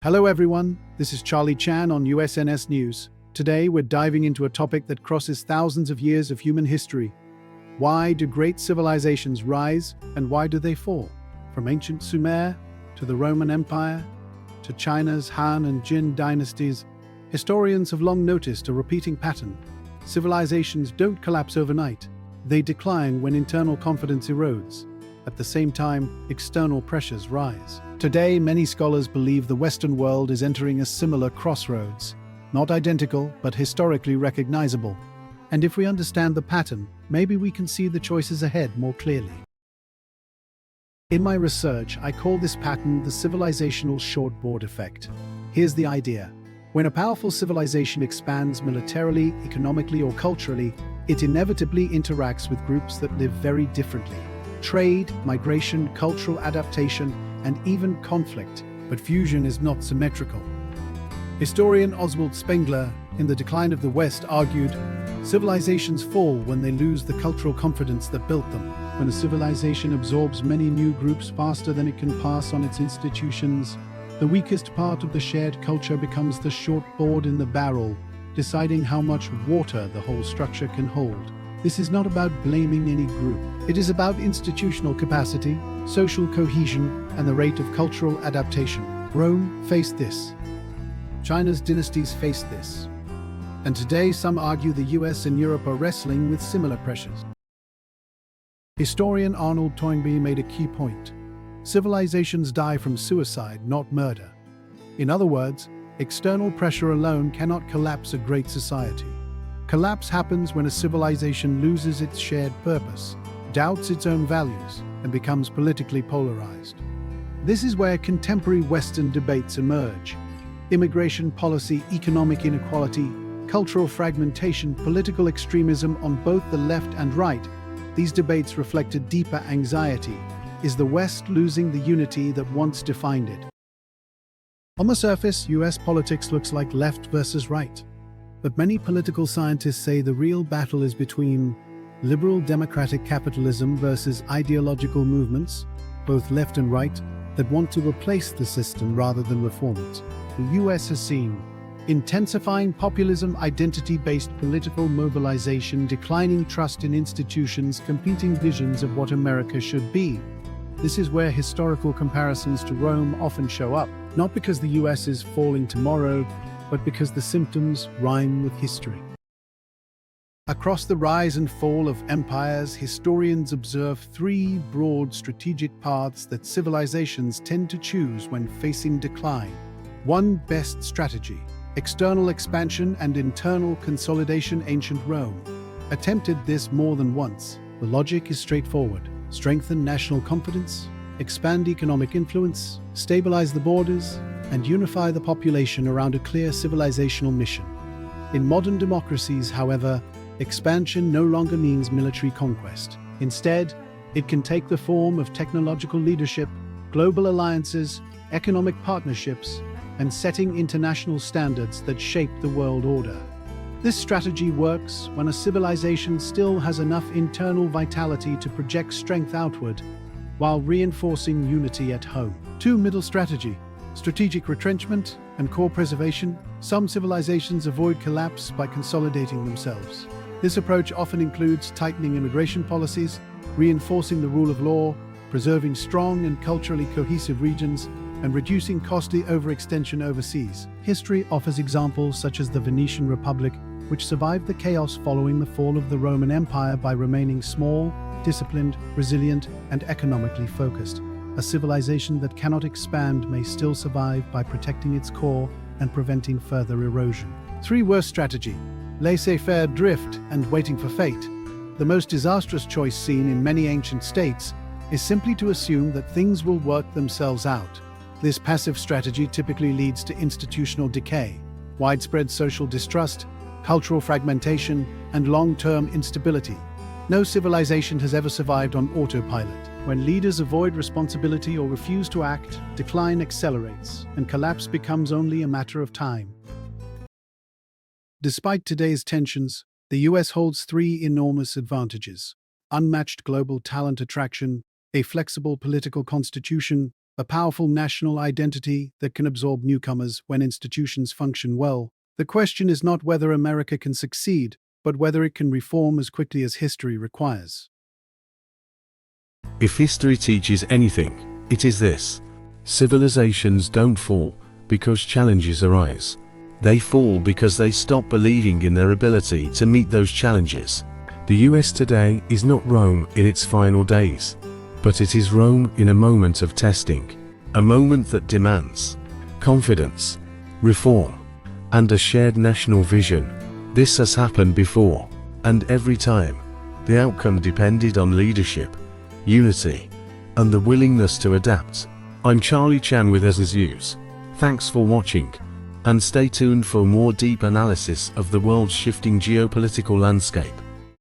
Hello everyone, this is Charlie Chan on USNS News. Today we're diving into a topic that crosses thousands of years of human history. Why do great civilizations rise and why do they fall? From ancient Sumer to the Roman Empire to China's Han and Jin dynasties, historians have long noticed a repeating pattern. Civilizations don't collapse overnight. They decline when internal confidence erodes. At the same time, external pressures rise. Today, many scholars believe the Western world is entering a similar crossroads. Not identical, but historically recognizable. And if we understand the pattern, maybe we can see the choices ahead more clearly. In my research, I call this pattern the civilizational shortboard effect. Here's the idea. When a powerful civilization expands militarily, economically, or culturally, it inevitably interacts with groups that live very differently. Trade, migration, cultural adaptation, and even conflict, but fusion is not symmetrical. Historian Oswald Spengler, in The Decline of the West, argued, civilizations fall when they lose the cultural confidence that built them. When a civilization absorbs many new groups faster than it can pass on its institutions, the weakest part of the shared culture becomes the short board in the barrel, deciding how much water the whole structure can hold. This is not about blaming any group. It is about institutional capacity, social cohesion, and the rate of cultural adaptation. Rome faced this. China's dynasties faced this. And today, some argue the US and Europe are wrestling with similar pressures. Historian Arnold Toynbee made a key point. Civilizations die from suicide, not murder. In other words, external pressure alone cannot collapse a great society. Collapse happens when a civilization loses its shared purpose, doubts its own values, and becomes politically polarized. This is where contemporary Western debates emerge. Immigration policy, economic inequality, cultural fragmentation, political extremism on both the left and right. These debates reflect a deeper anxiety. Is the West losing the unity that once defined it? On the surface, US politics looks like left versus right. But many political scientists say the real battle is between liberal democratic capitalism versus ideological movements, both left and right, that want to replace the system rather than reform it. The US has seen intensifying populism, identity-based political mobilization, declining trust in institutions, competing visions of what America should be. This is where historical comparisons to Rome often show up, not because the US is falling tomorrow, but because the symptoms rhyme with history. Across the rise and fall of empires, historians observe three broad strategic paths that civilizations tend to choose when facing decline. One best strategy, external expansion and internal consolidation. Ancient Rome attempted this more than once. The logic is straightforward. Strengthen national confidence, expand economic influence, stabilize the borders, and unify the population around a clear civilizational mission. In modern democracies, however, expansion no longer means military conquest. Instead, it can take the form of technological leadership, global alliances, economic partnerships, and setting international standards that shape the world order. This strategy works when a civilization still has enough internal vitality to project strength outward, while reinforcing unity at home. Two middle strategy, strategic retrenchment and core preservation. Some civilizations avoid collapse by consolidating themselves. This approach often includes tightening immigration policies, reinforcing the rule of law, preserving strong and culturally cohesive regions, and reducing costly overextension overseas. History offers examples such as the Venetian Republic, which survived the chaos following the fall of the Roman Empire by remaining small, disciplined, resilient, and economically focused. A civilization that cannot expand may still survive by protecting its core and preventing further erosion. Three worst strategy, laissez-faire drift and waiting for fate. The most disastrous choice seen in many ancient states is simply to assume that things will work themselves out. This passive strategy typically leads to institutional decay, widespread social distrust, cultural fragmentation, and long-term instability. No civilization has ever survived on autopilot. When leaders avoid responsibility or refuse to act, decline accelerates, and collapse becomes only a matter of time. Despite today's tensions, the US holds three enormous advantages: unmatched global talent attraction, a flexible political constitution, a powerful national identity that can absorb newcomers when institutions function well. The question is not whether America can succeed, but whether it can reform as quickly as history requires. If history teaches anything, it is this: civilizations don't fall because challenges arise. They fall because they stop believing in their ability to meet those challenges. The US today is not Rome in its final days, but it is Rome in a moment of testing, a moment that demands confidence, reform, and a shared national vision. This has happened before, and every time, the outcome depended on leadership, unity, and the willingness to adapt. I'm Charlie Chan with Ezra's Views. Thanks for watching, and stay tuned for more deep analysis of the world's shifting geopolitical landscape.